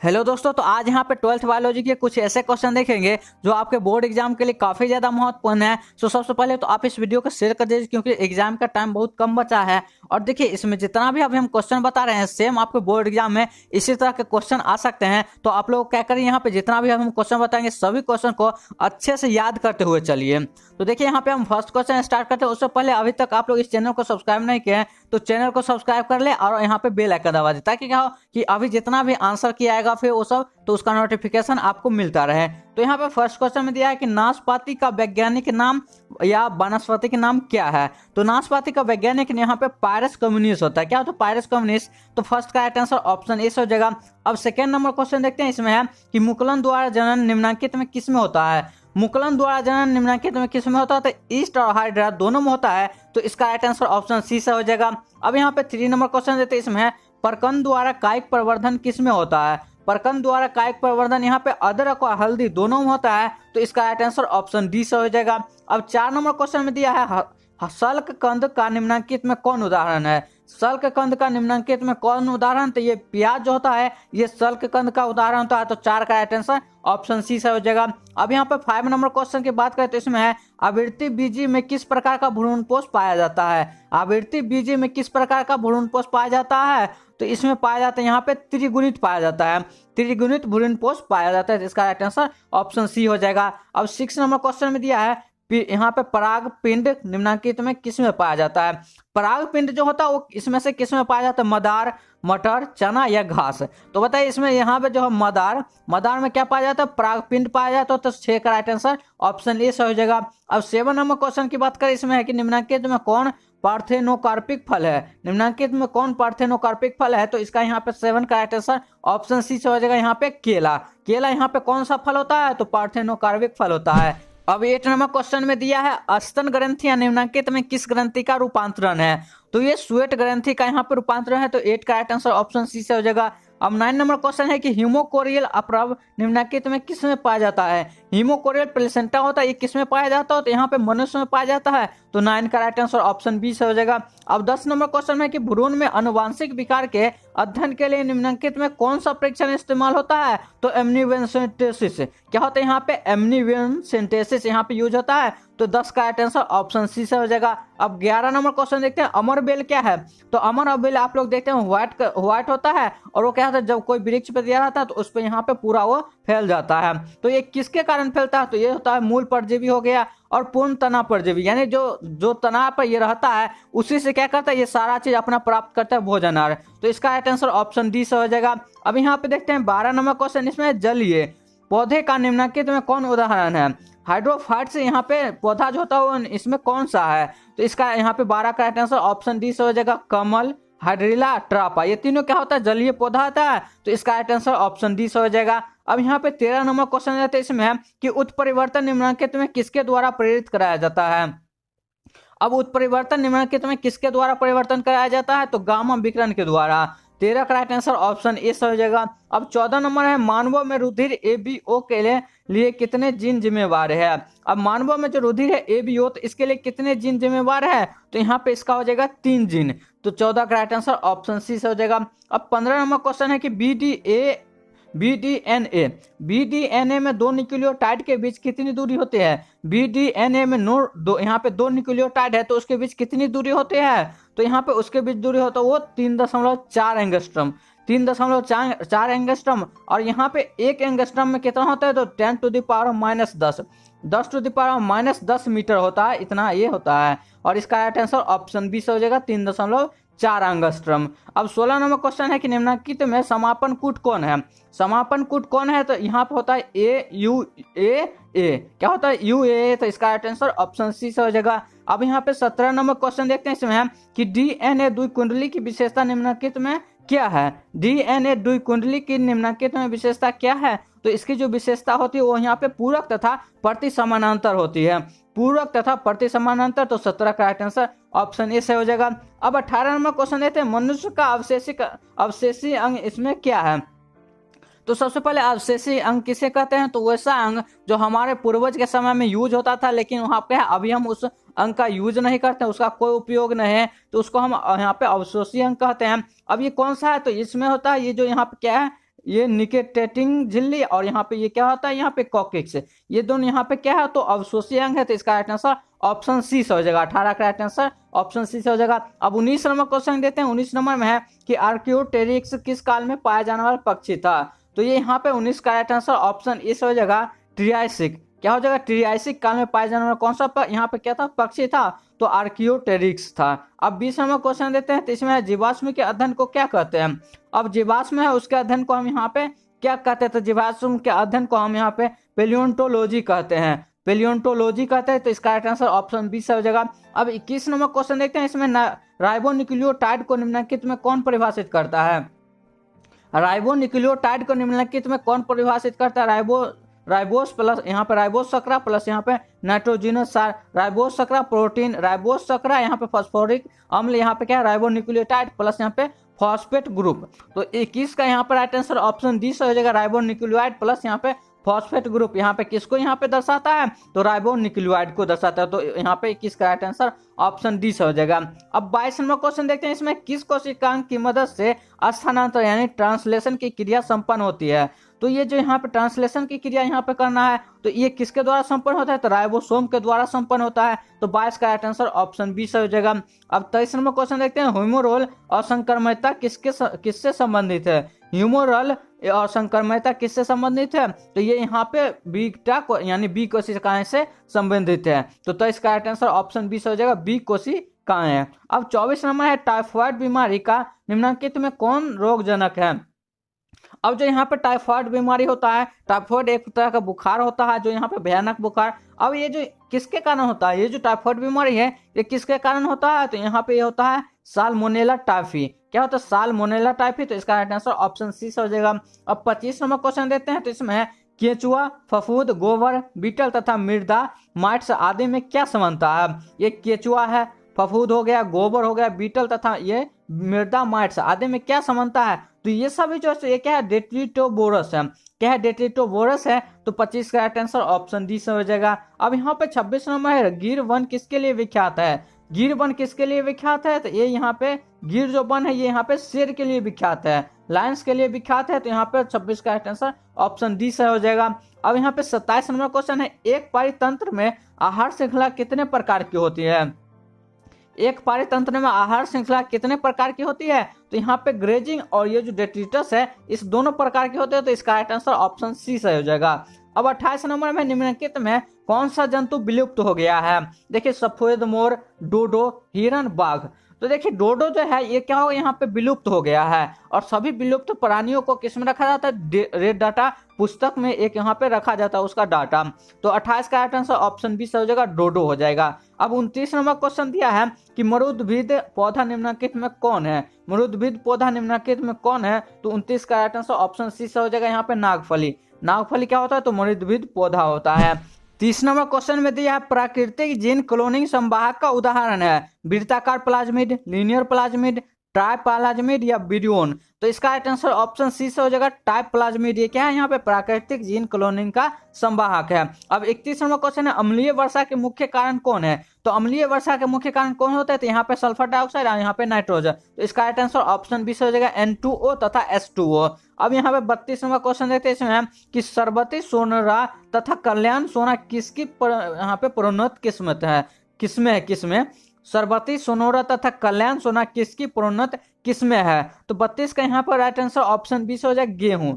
Hello दोस्तों, तो आज यहाँ पे 12th बायोलॉजी के कुछ ऐसे क्वेश्चन देखेंगे जो आपके बोर्ड एग्जाम के लिए काफी ज्यादा महत्वपूर्ण है। तो सबसे पहले तो आप इस वीडियो को शेयर कर दीजिए क्योंकि एग्जाम का टाइम बहुत कम बचा है। और देखिए, इसमें जितना भी अभी हम क्वेश्चन बता रहे हैं सेम आपके बोर्ड एग्जाम में इसी तरह के क्वेश्चन आ सकते हैं। तो आप लोग क्या करिए, यहाँ पे जितना भी हम क्वेश्चन बताएंगे सभी क्वेश्चन को अच्छे से याद करते हुए चलिए। तो देखिए, यहाँ पे हम फर्स्ट क्वेश्चन स्टार्ट करते हैं। उससे पहले अभी तक आप लोग इस चैनल को सब्सक्राइब नहीं किए हैं तो चैनल को सब्सक्राइब कर ले और यहाँ पे बेल आइकन दबा दे, ताकि क्या हो कि अभी जितना भी आंसर किया आएगा फिर वो सब तो उसका नोटिफिकेशन आपको मिलता रहे। तो यहाँ पे फर्स्ट क्वेश्चन में दिया है कि नाशपाती का वैज्ञानिक नाम या वनस्पति का नाम क्या है। तो नाशपाती का वैज्ञानिक यहाँ पे पायरस कम्युनिस होता है। क्या होता है पायरस कम्युनिस? तो फर्स्ट का राइट आंसर ऑप्शन ए हो जाएगा। अब सेकेंड नंबर क्वेश्चन देखते हैं। इसमें है कि मुकुलन द्वारा जनन निम्नलिखित में किस में होता है। मुकुलन द्वारा जनन निम्नलिखित में किस में होता है? तो ईस्ट और हाइड्रा दोनों में होता है। तो इसका राइट आंसर ऑप्शन सी से हो जाएगा। अब यहाँ पे 3 नंबर क्वेश्चन देते हैं। इसमें है परकन द्वारा कायिक प्रवर्धन किस में होता है। परकन द्वारा कायिक प्रवर्धन यहाँ पे अदरक और हल्दी दोनों में होता है। तो इसका राइट आंसर ऑप्शन डी से हो जाएगा। अब 4 नंबर क्वेश्चन में दिया है सल्क कंद का निम्नलिखित में कौन उदाहरण है। सल्क कंद का निम्नलिखित में कौन उदाहरण? तो ये प्याज जो होता है ये सल्क कंद का उदाहरण होता है। तो 4 का राइट आंसर ऑप्शन सी से हो जाएगा। अब यहाँ पे 5 नंबर क्वेश्चन की बात करें तो इसमें है आवृत्ति बीजी में किस प्रकार का भ्रूणपोष पाया जाता है। आवृत्ति बीजी में किस प्रकार का भ्रूणपोष पाया जाता है? तो इसमें पाया जाता है यहाँ पे त्रिगुणित पाया जाता है। त्रिगुणित भ्रूणपोष पाया जाता है। इसका राइट आंसर ऑप्शन सी हो जाएगा। अब 6 नंबर क्वेश्चन में दिया है यहाँ पे पराग पिंड निम्नलिखित में किस में पाया जाता है। पराग पिंड जो होता है वो इसमें से किस में पाया जाता है? मदार, मटर, चना या घास। तो बताइए इसमें यहाँ पे जो है मदार में क्या पाया जाता है? पराग पिंड पाया जाता है। तो 6 का राइट आंसर ऑप्शन ए से हो जाएगा। अब 7 नंबर क्वेश्चन की बात करें। इसमें है कि निम्नलिखित में कौन पार्थेनोकार्पिक फल है। निम्नलिखित में कौन पार्थेनोकार्पिक फल है? तो इसका यहाँ पे 7 का राइट आंसर ऑप्शन सी से हो जाएगा। यहाँ पे केला यहाँ पे कौन सा फल होता है? तो पार्थेनोकार्पिक फल होता है। अब 8 नंबर क्वेश्चन में दिया है स्तन ग्रंथि या निम्नलिखित में किस ग्रंथि का रूपांतरण है। तो ये श्वेत ग्रंथि का यहाँ पे रूपांतरण है। तो 8 का राइट आंसर ऑप्शन सी से हो जाएगा। अब 9 नंबर क्वेश्चन है कि हीमोकोरियल अप्रव निम्नलिखित में किस में पाया जाता है। हीमोकोरियल प्लेसेंटा होता है, ये किस में पाया जाता है? तो यहाँ पे मनुष्य में पाया जाता है। तो 9 का राइट आंसर ऑप्शन बी से हो जाएगा। अब 10 नंबर क्वेश्चन है कि भ्रूण में आनुवांशिक विकार के अध्ययन के लिए निम्नलिखित में कौन सा परीक्षण इस्तेमाल होता है। तो एमनीवेंसेंटेसिस। क्या होता है यहाँ पे? एमनीवेंसेंटेसिस यहाँ पे यूज होता है। तो 10 का राइट आंसर ऑप्शन सी से हो जाएगा। अब 11 नंबर क्वेश्चन देखते हैं। अमर बेल क्या है। तो अमर बेल आप लोग देखते हैं व्हाइट होता है और वो क्या होता है जब कोई वृक्ष पे दिया रहता है तो उस पर यहाँ पे पूरा वो फैल जाता है। तो ये किसके कारण फैलता है? तो ये होता है मूल परजीवी हो गया और पूर्ण तना परजीवी, यानी जो तना पर ये रहता है उसी से क्या करता है ये सारा चीज अपना प्राप्त करता है भोजन आहार। तो इसका राइट आंसर ऑप्शन डी से हो जाएगा। अब यहाँ पे देखते हैं 12 नंबर क्वेश्चन। इसमें जलीय पौधे का निम्नलिखित में कौन उदाहरण है। हाइड्रोफाइट से यहाँ पे पौधा जो होता है वो इसमें कौन सा है? तो इसका यहाँ पे 12 का राइट आंसर ऑप्शन डी से हो जाएगा। कमल, हाइड्रिला, ट्रापा, ये तीनों क्या होता है? जलीय पौधा होता है। तो इसका राइट आंसर ऑप्शन डी से हो जाएगा। अब यहाँ पे 13 नंबर क्वेश्चन रहता है। इसमें है कि उत्परिवर्तन निम्नलिखित में किसके द्वारा प्रेरित कराया जाता है। अब उत्परिवर्तन निम्नलिखित में किसके द्वारा परिवर्तन कराया जाता है? तो गामा विकिरण के द्वारा। 13 का राइट आंसर ऑप्शन ए से हो जाएगा। अब 14 नंबर है मानवों में रुधिर एबीओ के लिए कितने जीन जिम्मेवार है। अब मानवों में जो रुधिर है एबीओ तो इसके लिए कितने जीन जिम्मेवार है? तो यहाँ पे इसका हो जाएगा 3 जीन। तो 14 का राइट आंसर ऑप्शन सी से हो जाएगा। अब 15 नंबर क्वेश्चन है कि बीडीएनए में 2 न्यूक्लियोटाइड के बीच कितनी दूरी होती है। बीडीएनए में यहाँ पे 2 न्यूक्लियोटाइड है तो उसके बीच कितनी दूरी होती है? तो यहाँ पे उसके बीच दूरी होता है वो 3.4 एंगस्ट्रम। 3.4 एंगस्ट्रम। और यहाँ पे 1 एंगस्ट्रम में कितना होता है? तो 10⁻⁻10 10⁻⁻10 मीटर होता है, इतना ये होता है। और इसका राइट आंसर ऑप्शन बी से हो जाएगा 3.4 एंगस्ट्रम। अब 16 नंबर क्वेश्चन है कि निम्नलिखित में समापन कूट कौन है। समापन कूट कौन है? तो यहाँ पे होता है ए। क्या होता है? यूए। तो इसका राइट आंसर ऑप्शन सी से हो जाएगा। अब यहाँ पे 17 नंबर क्वेश्चन देखते हैं। इसमें है कि डीएनए द्विकुंडली की विशेषता निम्नलिखित में क्या है। डीएनए द्विकुंडली की निम्नलिखित में विशेषता क्या है? तो इसकी जो विशेषता होती है वो यहाँ पे पूरक तथा प्रति समानांतर होती है। पूरक तथा प्रति समानांतर। तो 17 का राइट आंसर ऑप्शन ए से हो जाएगा। अब 18 नंबर क्वेश्चन देते हैं मनुष्य का अवशेषी अंग इसमें क्या है। तो सबसे पहले अवशेषी अंग किसे कहते हैं? तो वैसा अंग जो हमारे पूर्वज के समय में यूज होता था लेकिन वहाँ पे अभी हम उस अंग का यूज नहीं करते, उसका कोई उपयोग नहीं है, तो उसको हम यहाँ पे अवशेषी अंग कहते हैं। अब ये कौन सा है? तो इसमें होता है ये जो यहाँ पे क्या है ये निकेटेटिंग झिल्ली और यहाँ पे ये क्या होता है, यहाँ पे कॉकेक्स, ये दोनों यहाँ पे क्या है तो अवशोषी अंग है। तो इसका राइट आंसर ऑप्शन सी से हो जाएगा। 18 का राइट आंसर ऑप्शन सी से हो जाएगा। अब 19 नंबर क्वेश्चन देते हैं। 19 नंबर में है कि आर्क्योटेरिक्स किस काल में पाया जाने वाला पक्षी था। तो ये यहाँ पे 19 का राइट आंसर ऑप्शन ए से हो जाएगा ट्रियासिक। क्या हो जाएगा, ट्रियासिक काल में पाया जाने वाला कौन सा यहाँ पे क्या था, पक्षी था, तो आर्कियोटेरिक्स था। अब 20 नंबर क्वेश्चन देते हैं। तो इसमें जीवाश्म के अध्ययन को क्या कहते हैं। अब जीवाश्म है उसके अध्ययन को हम यहाँ पे क्या कहते हैं, तो जीवाश्म के अध्ययन को हम यहाँ पे पेलियोंटोलॉजी कहते हैं, पेलियोंटोलॉजी कहते हैं। तो इसका राइट आंसर ऑप्शन बी से हो जाएगा। अब 21 नंबर क्वेश्चन देखते हैं। इसमें राइबोन्यूक्लियोटाइड को निम्नलिखित में कौन परिभाषित करता है। राइबोन्यूक्लियोटाइड को निम्नलिखित में कौन परिभाषित करता है। राइबोस प्लस यहाँ पे राइबोस सक्रा प्लस यहाँ पे नाइट्रोजिनस सार, राइबोस सक्रा प्रोटीन, राइबोस सक्रा यहाँ पे फास्फोरिक अम्ल, यहाँ पे क्या है राइबोन्यूक्लियोटाइड प्लस यहाँ पे फॉस्फेट ग्रुप। तो 21 का यहाँ पे राइट आंसर ऑप्शन डी से हो जाएगा, राइबोन्यूक्लियोटाइड प्लस यहाँ पे फॉस्फेट ग्रुप। यहाँ पे किसको यहाँ पे दर्शाता है, तो राइबोन्यूक्लियोटाइड को दर्शाता है। तो यहाँ पे 21 का राइट आंसर ऑप्शन डी से हो जाएगा। अब 22 नंबर क्वेश्चन देखते हैं। इसमें किस कोशिकांग की मदद से स्थानांतर यानी ट्रांसलेशन की क्रिया संपन्न होती है। तो ये जो यहाँ पे ट्रांसलेशन की क्रिया यहाँ पे करना है, तो ये किसके द्वारा संपन्न होता है, तो राइबोसोम के द्वारा संपन्न होता है। तो 22 का राइट आंसर ऑप्शन बी से हो जाएगा। अब 23 नंबर क्वेश्चन देखते हैं। ह्यूमोरल और संक्रमणता किससे संबंधित है। ह्यूमोरल और संक्रमणता किससे संबंधित है, तो ये यहाँ पे बीटा यानी बी कोशिकाएं से संबंधित है। तो 23 का राइट आंसर ऑप्शन बी से हो जाएगा, बी कोशिकाएं है। अब 24 नंबर है, टाइफॉइड बीमारी का निम्नलिखित में कौन रोगजनक है। अब जो यहाँ पे टाइफॉइड बीमारी होता है, टाइफॉइड एक तरह का बुखार होता है जो यहाँ पे भयानक बुखार। अब ये जो किसके कारण होता है, ये जो टाइफॉइड बीमारी है ये किसके कारण होता है, तो यहाँ पे ये होता है साल्मोनेला टाइफी। क्या होता है, साल्मोनेला टाइफी। तो इसका राइट आंसर ऑप्शन सी से हो जाएगा। अब 25 नंबर क्वेश्चन देते हैं। तो इसमें है केचुआ, फफूंद, गोबर, बीटल तथा मृदा माइट्स आदि में क्या समानता है। ये केचुआ है, फफूंद हो गया, गोबर हो गया, बीटल तथा ये मृदा माइट्स आदि में क्या समानता है, तो ये सभी जो है ये क्या है, डेट्रिटोबोरस है। क्या है, डेट्रिटोबोरस है। तो 25 का राइट आंसर ऑप्शन डी से हो जाएगा। अब यहाँ पे 26 नंबर है, गिर वन किसके लिए विख्यात है। गिर वन किसके लिए विख्यात है, तो ये यहाँ पे गिर जो वन है ये यहाँ पे शेर के लिए विख्यात है, लायंस के लिए विख्यात है। तो यहाँ पे 26 का राइट आंसर ऑप्शन डी से हो जाएगा। अब यहाँ पे 27 नंबर क्वेश्चन है, एक पारितंत्र में आहार श्रृंखला कितने प्रकार की होती है। एक पारितंत्र में आहार श्रृंखला कितने प्रकार की होती है, तो यहाँ पे ग्रेजिंग और ये जो डेट्रिटस है इस दोनों प्रकार के होते हैं। तो इसका राइट आंसर ऑप्शन सी से हो जाएगा। अब 28 नंबर में निम्नलिखित में कौन सा जंतु विलुप्त हो गया है। देखिए सफेद मोर, डोडो, हिरन, बाघ। तो देखिए डोडो जो है ये क्या हो यहाँ पे विलुप्त हो गया है, और सभी विलुप्त प्राणियों को किस में रखा जाता है, रेड डाटा पुस्तक में एक यहाँ पे रखा जाता है उसका डाटा। तो 28 का राइट आंसर ऑप्शन बी से हो जाएगा, डोडो हो जाएगा। अब 29 नंबर क्वेश्चन दिया है कि मरुद्भिद पौधा निम्नलिखित में कौन है। मरुद्भिद पौधा निम्नलिखित में कौन है, तो 29 का राइट आंसर ऑप्शन सी से हो जाएगा, यहाँ पे नागफली। नागफली क्या होता है, तो मरुद्भिद पौधा होता है। 30 नंबर क्वेश्चन में दिया है प्राकृतिक जीन क्लोनिंग संवाहक का उदाहरण है, वृत्ताकार plasmid, linear plasmid, type plasmid या विरियोन। तो इसका राइट आंसर ऑप्शन सी से हो जाएगा, टाइप प्लाज्मिड। ये क्या है, यहाँ पे प्राकृतिक जीन क्लोनिंग का संवाहक है। अब 31 नंबर क्वेश्चन है, अम्लीय वर्षा के मुख्य कारण कौन है। तो अम्लीय वर्षा के मुख्य कारण कौन होता है, तो यहाँ पे सल्फर डाइऑक्साइड और यहाँ पे नाइट्रोजन। तो इसका राइट आंसर ऑप्शन बी से हो जाएगा, N2O तथा H2O। अब यहाँ पे 32 नंबर क्वेश्चन देखते हैं। इसमें कि सरबती सोनरा तथा कल्याण सोना किसकी यहाँ पे प्रोन्नत किस्मत है, किसमें सरबती सोनोरा तथा कल्याण सोना किसकी प्रोन्नत किस्में है। तो 32 का यहाँ पर राइट आंसर ऑप्शन बी से हो जाएगा, गेहूं।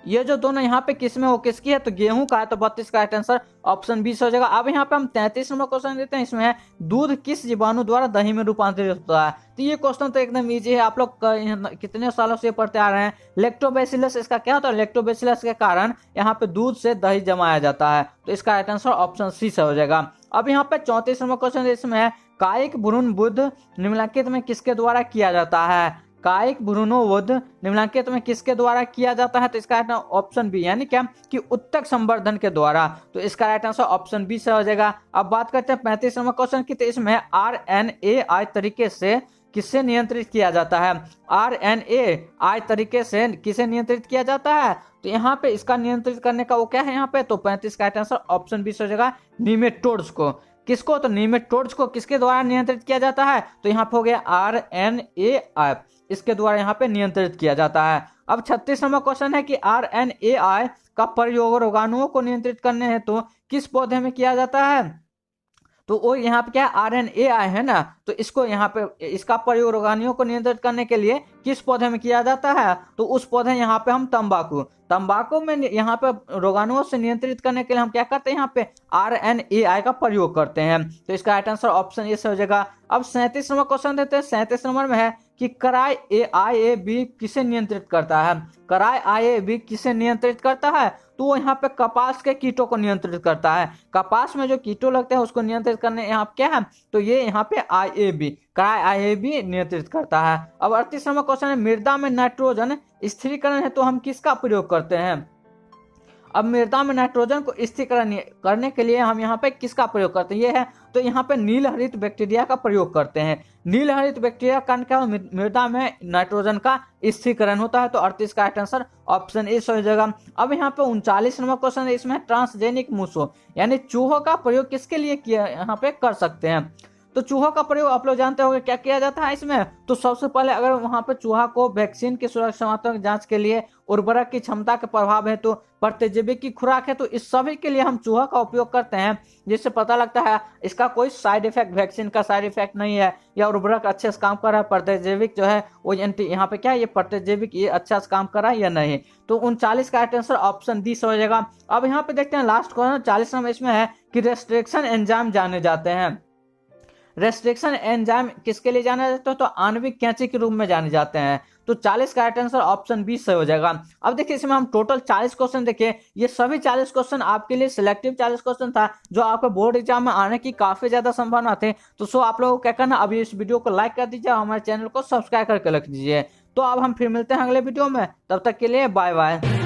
ये जो दोनों यहाँ पे किसमें हो किसकी है, तो गेहूं का है। तो 32 का राइट आंसर ऑप्शन बी से हो जाएगा। अब यहाँ पे हम 33 नंबर क्वेश्चन देते हैं। इसमें है दूध किस जीवाणु द्वारा दही में रूपांतरित होता है। तो ये क्वेश्चन तो एकदम इजी है, आप लोग कितने सालों से पढ़ते आ रहे हैं। लेक्टोबैसिलस इसका क्या होता है, लेक्टोबैसिलस के कारण यहाँ पे दूध से दही जमाया जाता है। तो इसका राइट आंसर ऑप्शन सी से हो जाएगा। अब यहाँ पे 34 नंबर क्वेश्चन इसमें है कायिक भ्रूणबुद्ध निम्नलिखित में किसके द्वारा किया जाता है। कायिक भ्रूणबुद्ध निम्नलिखित में किसके द्वारा किया जाता है, तो इसका राइट ऑप्शन बी यानी क्या कि उत्तक संवर्धन के द्वारा। तो इसका राइट आंसर ऑप्शन बी से हो जाएगा। अब बात करते हैं 35 नंबर क्वेश्चन की। तो इसमें RNAi तरीके से किससे नियंत्रित किया जाता है। RNAi तरीके से किसे नियंत्रित किया जाता है, तो यहाँ पे इसका नियंत्रित करने का वो क्या है यहाँ पे, तो 35 का राइट आंसर ऑप्शन बी से हो जाएगा, नीमेटोड्स को। किसको, तो नीमेटोड्स को किसके द्वारा नियंत्रित किया जाता है, तो यहाँ पे हो गया RNAi। इसके द्वारा यहाँ पे नियंत्रित किया जाता है। अब 36 नंबर क्वेश्चन है कि RNAi का प्रयोग रोगाणुओं को नियंत्रित करने हेतु किस पौधे में किया जाता है? तो वो यहाँ पे क्या है, RNAi है ना, तो इसको यहाँ पे इसका प्रयोग रोगाणुओं को नियंत्रित करने के लिए किस पौधे में किया जाता है? तो उस पौधे यहाँ पे हम तंबाकू में यहाँ पे रोगाणुओं से नियंत्रित करने के लिए हम क्या करते हैं, यहाँ पे RNAi का प्रयोग करते हैं। तो इसका राइट आंसर ऑप्शन ए हो जाएगा। अब 37 नंबर क्वेश्चन देते हैं। 37 नंबर में है कि कराई IAB किसे नियंत्रित करता है? कराई IAB किसे नियंत्रित करता है? तो वो यहाँ पे कपास के कीटों को नियंत्रित करता है। कपास में जो कीटों लगते हैं उसको नियंत्रित करने यहाँ क्या है, तो ये यहाँ पे IAB कराई IAB नियंत्रित करता है। अब 38 नंबर क्वेश्चन है, मृदा में नाइट्रोजन स्थिरीकरण है तो हम किसका प्रयोग करते हैं? अब मृदा में नाइट्रोजन को स्थिरीकरण करने के लिए हम यहाँ पे किसका प्रयोग करते हैं? ये है, तो यहाँ पे नील हरित बैक्टीरिया का प्रयोग करते हैं। नील हरित बैक्टीरिया कारण क्या मृदा में नाइट्रोजन का स्थिरीकरण होता है। तो 38 का राइट आंसर ऑप्शन ए हो जाएगा। अब यहाँ पे 39 नंबर क्वेश्चन है, इसमें ट्रांसजेनिक मूसो यानी चूहों का प्रयोग किसके लिए किया यहाँ पे कर सकते हैं? तो चूहों का प्रयोग आप लोग जानते होंगे क्या किया जाता है इसमें। तो सबसे पहले अगर वहां पर चूहा को वैक्सीन की सुरक्षात्मक जांच के लिए, उर्वरक की क्षमता के प्रभाव है, तो प्रतिजैविक की खुराक है, तो इस सभी के लिए हम चूहा का उपयोग करते हैं, जिससे पता लगता है इसका कोई साइड इफेक्ट, वैक्सीन का साइड इफेक्ट नहीं है, या उर्वरक अच्छे से काम कर रहा है, प्रतिजैविक जो है वो यहाँ पे क्या है, ये प्रतिजैविक ये अच्छा से काम कर रहा है या नहीं। तो 39 का आंसर ऑप्शन डी हो जाएगा। अब यहाँ पे देखते हैं लास्ट क्वेश्चन 40 नंबर, इसमें है कि रेस्ट्रिक्शन एंजाइम जाने जाते हैं। रेस्ट्रिक्शन एंजाइम किसके लिए जाना जाता है? तो आणविक कैंची के रूप में जाने जाते हैं। तो 40 का राइट आंसर ऑप्शन बी से हो जाएगा। अब देखिए इसमें हम टोटल 40 क्वेश्चन देखिए, ये सभी 40 क्वेश्चन आपके लिए सिलेक्टिव 40 क्वेश्चन था, जो आपके बोर्ड एग्जाम में आने की काफी ज्यादा संभावना थे। तो सो आप लोगों को क्या करना, अभी इस वीडियो को लाइक कर दीजिए और हमारे चैनल को सब्सक्राइब करके रख दीजिए। तो अब हम फिर मिलते हैं अगले वीडियो में, तब तक के लिए बाय बाय।